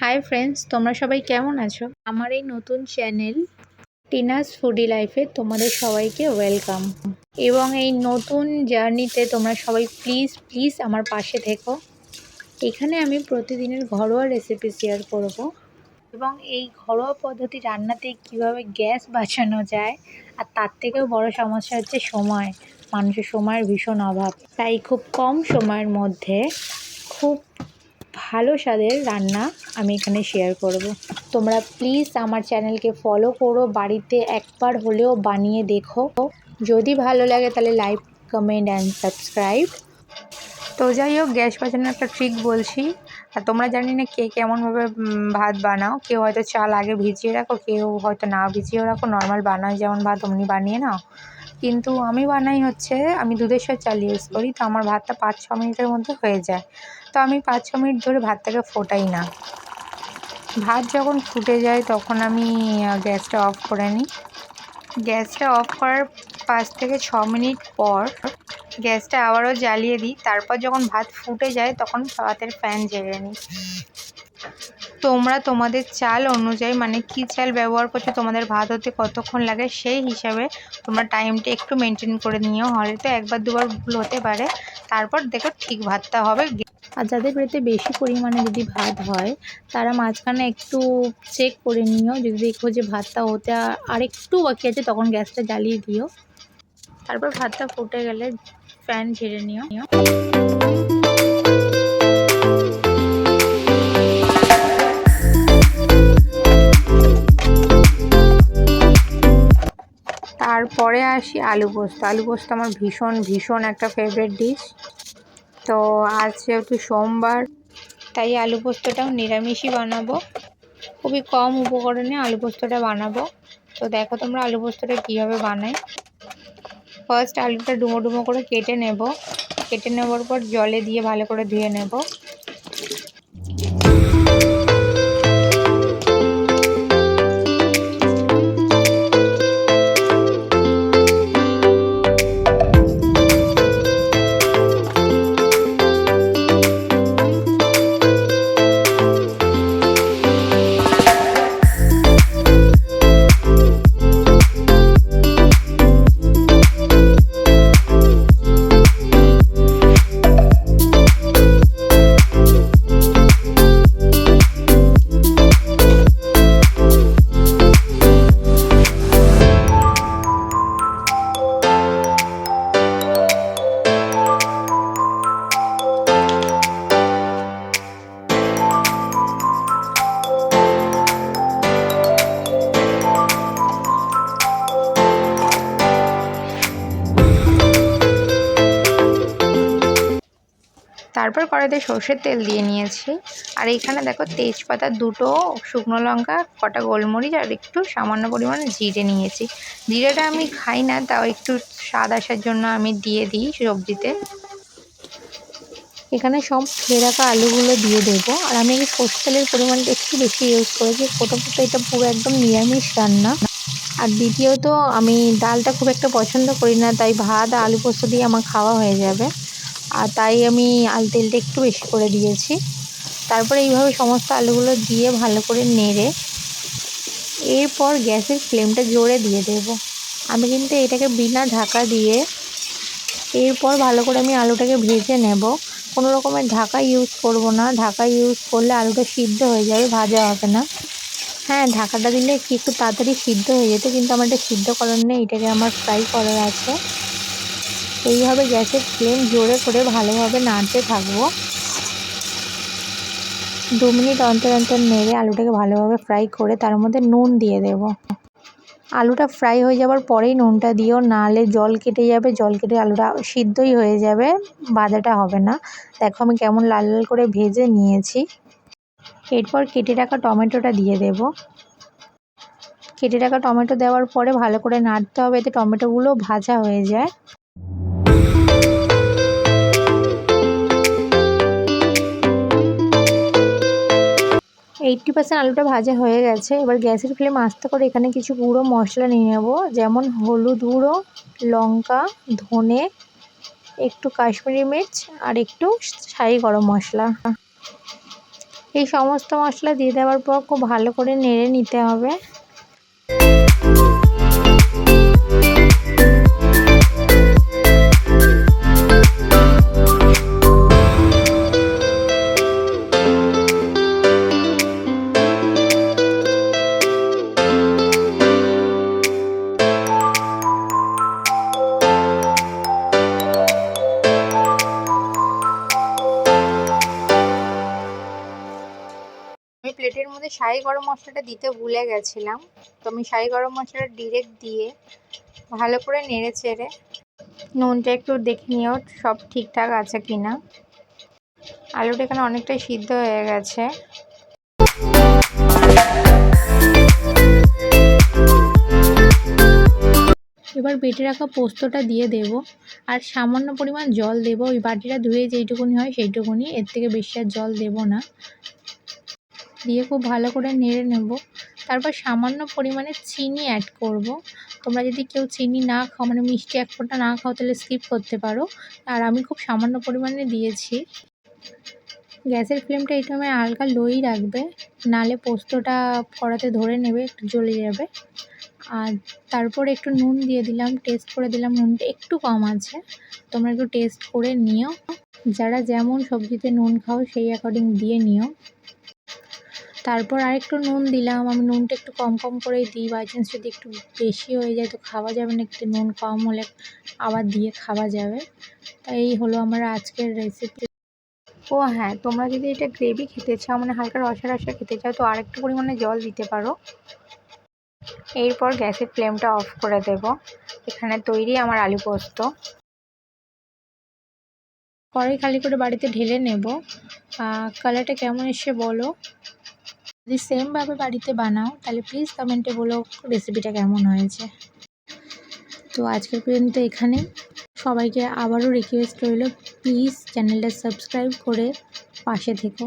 Hi friends, তোমরা সবাই কেমন আছো? আমার এই নতুন চ্যানেল টিনাস ফুডি লাইফে তোমাদের সবাইকে ওয়েলকাম। এবং এই নতুন জার্নিতে তোমরা সবাই প্লিজ প্লিজ আমার পাশে থেকো। এখানে আমি প্রতিদিনের ঘরোয়া রেসিপি শেয়ার করব এবং এই ঘরোয়া পদ্ধতি রান্নাতে কিভাবে গ্যাস বাঁচানো যায়। আর তার থেকেও বড় সমস্যা হচ্ছে সময়। মানুষের সময়ের ভীষণ অভাব, তাই খুব কম সময়ের মধ্যে খুব ভালো স্বাদের রান্না আমি এখানে শেয়ার করব। তোমরা প্লিজ আমার চ্যানেলকে ফলো করো, বাড়িতে একবার হলেও বানিয়ে দেখো। যদি ভালো লাগে তাহলে লাইক, কমেন্ট অ্যান্ড সাবস্ক্রাইব। তো যাই হোক, গ্যাস বাঁচানোর একটা ট্রিক বলছি। আর তোমরা জানি না কে কেমনভাবে ভাত বানাও। কেউ হয়তো চাল আগে ভিজিয়ে রাখো, কেউ হয়তো না ভিজিয়েও রাখো, নর্মাল বানাও যেমন ভাত অমনি বানিয়ে নাও। কিন্তু আমি বানাই হচ্ছে, আমি দুধেশ্বর চাল ইউজ করি, তো আমার ভাতটা 5-6 মিনিটের মধ্যে হয়ে যায়। তো আমি 5-6 মিনিট ধরে ভাতটাকে ফোটাই না। ভাত যখন ফুটে যায় তখন আমি গ্যাসটা অফ করে নিই। গ্যাসটা অফ করার 5-6 মিনিট পর গ্যাসটা আবারও জ্বালিয়ে দিই। তারপর যখন ভাত ফুটে যায় তখন ভাতের ফ্যান ঝেড়ে নিই। তোমরা তোমাদের চাল অনুযায়ী, মানে কী চাল ব্যবহার করছো, তোমাদের ভাত হতে কতক্ষণ লাগে সেই হিসাবে তোমরা টাইমটা একটু মেনটেন করে নিও। হয়তো একবার দুবার ভুল হতে পারে, তারপর দেখো ঠিক ভাতটা হবে। আর যাদের বাড়িতে বেশি পরিমাণে যদি ভাত হয় তারা মাঝখানে একটু চেক করে নিও। যদি দেখো যে ভাতটা হতে আরেকটু বাকি আছে তখন গ্যাসটা জ্বালিয়ে দিও। তারপর ভাতটা ফুটে গেলে ফ্যান ঝেড়ে নিও। তারপরে আসি আলু পোস্ত। আলু পোস্ত আমার ভীষণ ভীষণ একটা ফেভারিট ডিশ। তো আজ যেহেতু সোমবার, তাই আলু পোস্তটাও নিরামিষই বানাবো। খুবই কম উপকরণে আলু পোস্তটা বানাবো। তো দেখো তোমরা আলু পোস্তটা কীভাবে বানাই। ফার্স্ট আলুটা ডুমো ডুমো করে কেটে নেব। কেটে নেওয়ার পর জলে দিয়ে ভালো করে ধুয়ে নেব। তারপর কড়াইতে সর্ষের তেল দিয়ে নিয়েছি। আর এইখানে দেখো তেজপাতা, 2টো শুকনো লঙ্কা, কটা গোলমরিচ আর একটু সামান্য পরিমাণে জিরে নিয়েছি। জিরেটা আমি খাই না, তাও একটু স্বাদ আসার জন্য আমি দিয়ে দিই সবজিতে। এখানে সব খেয়ে রাখা আলুগুলো দিয়ে দেবো। আর আমি এই সর্ষের তেলের পরিমাণটা একটু বেশি ইউজ করেছি। প্রথমত এটা পুরো একদম নিরামিষ রান্না। আর দ্বিতীয়ত আমি ডালটা খুব একটা পছন্দ করি না, তাই ভাত আলু পোস্ত দিয়ে আমার খাওয়া হয়ে যাবে। আর তাই আমি তেলটা একটু বেশি করে দিয়েছি। তারপরে এইভাবে সমস্ত আলুগুলো দিয়ে ভালো করে নেড়ে এরপর গ্যাসের ফ্লেমটা জোরে দিয়ে দেব। আমি কিন্তু এটাকে বিনা ঢাকা দিয়ে এরপর ভালো করে আমি আলুটাকে ভেজে নেব। কোনো রকমের ঢাকা ইউজ করব না। ঢাকা ইউজ করলে আলুটা সিদ্ধ হয়ে যাবে, ভাজা হবে না। হ্যাঁ, ঢাকাটা দিলে কি একটু তাড়াতাড়ি সিদ্ধ হয়ে যেত, কিন্তু আমার এটা সিদ্ধ করার নেই, এটাকে আমার ফ্রাই করার আছে। এইভাবে গ্যাসের ফ্লেম জোরে করে ভালোভাবে নাড়তে থাকবো। 2 মিনিট অন্তর অন্তর নেড়ে আলুটাকে ভালোভাবে ফ্রাই করে তার মধ্যে নুন দিয়ে দেব। আলুটা ফ্রাই হয়ে যাওয়ার পরেই নুনটা দিও, নাহলে জল কেটে যাবে। জল কেটে আলুটা সিদ্ধই হয়ে যাবে, ভাজাটা হবে না। দেখো আমি কেমন লাল লাল করে ভেজে নিয়েছি। এরপর কেটে রাখা টমেটোটা দিয়ে দেব। কেটে রাখা টমেটো দেওয়ার পরে ভালো করে নাড়তে হবে, এতে টমেটোগুলো ভাজা হয়ে যায়। 80% আলুটা ভাজা হয়ে গেছে। এবার গ্যাসের ফ্লেম আস্তে করে এখানে কিছু গুঁড়ো মশলা নিয়ে নেব, যেমন হলুদ গুঁড়ো, লঙ্কা, ধনে, একটু কাশ্মীরি মির্চ আর একটু শাহি গরম মশলা। এই সমস্ত মশলা দিয়ে দেওয়ার পর খুব ভালো করে নেড়ে নিতে হবে। আমি প্লেটের মধ্যে শাহি গরম মশলাটা দিতে ভুলে গেছিলাম, তো আমি শাহি গরম মশলাটা ডিরেক্ট দিয়ে ভালো করে নেড়ে চেড়ে নুনটা একটু দেখে নিও সব ঠিকঠাক আছে কিনা। আলুটা এখানে অনেকটাই সিদ্ধ হয়ে গেছে। এবার বেটে রাখা পোস্তটা দিয়ে দেব আর সামান্য পরিমাণ জল দেব। ওই বাটিটা ধুয়ে যেইটুকুনি হয় সেইটুকুনি, এর থেকে বেশি আর জল দেব না। দিয়ে খুব ভালো করে নেড়ে নেব। তারপর সামান্য পরিমাণে চিনি অ্যাড করব। তোমরা যদি কেউ চিনি না খাও, মানে মিষ্টি এক ফোঁটা না খাও, তাহলে স্কিপ করতে পারো। আর আমি খুব সামান্য পরিমাণে দিয়েছি। গ্যাসের ফ্লেমটা এই সময় হালকা লোই রাখবে, নালে পোস্তটা কড়াতে ধরে নেবে, একটু জ্বলে যাবে। আর তারপর একটু নুন দিয়ে দিলাম, টেস্ট করে দিলাম, নুনটা একটু কম আছে, তোমরা একটু টেস্ট করে নিও। যারা যেমন সবজিতে নুন খাও সেই অ্যাকর্ডিং দিয়ে নিও। তারপর আরেকটু নুন দিলাম, আমি নুনটা একটু কম কম করেই দিই, বাই চান্স যদি একটু বেশি হয়ে যায় তো খাওয়া যাবে না, একটু নুন কম হলে আবার দিয়ে খাওয়া যাবে। তাই এই হলো আমার আজকের রেসিপি। ও হ্যাঁ, তোমরা যদি এটা গ্রেভি খেতে চাও, মানে হালকা রসা রসা খেতে চাও, তো আরেকটু পরিমাণে জল দিতে পারো। এরপর গ্যাসের ফ্লেমটা অফ করে দেব। এখানে তৈরি আমার আলু পোস্ত। কড়াই খালি করে বাড়িতে ঢেলে নেব। কালারটা কেমন এসে বলো। যদি সেমভাবে বাড়িতে বানাও তাহলে প্লিজ কমেন্টে বলো রেসিপিটা কেমন হয়েছে। তো আজকের পর্যন্ত এখানেই। সবাইকে আবারও রিকোয়েস্ট রইল, প্লিজ চ্যানেলটা সাবস্ক্রাইব করে পাশে থেকো।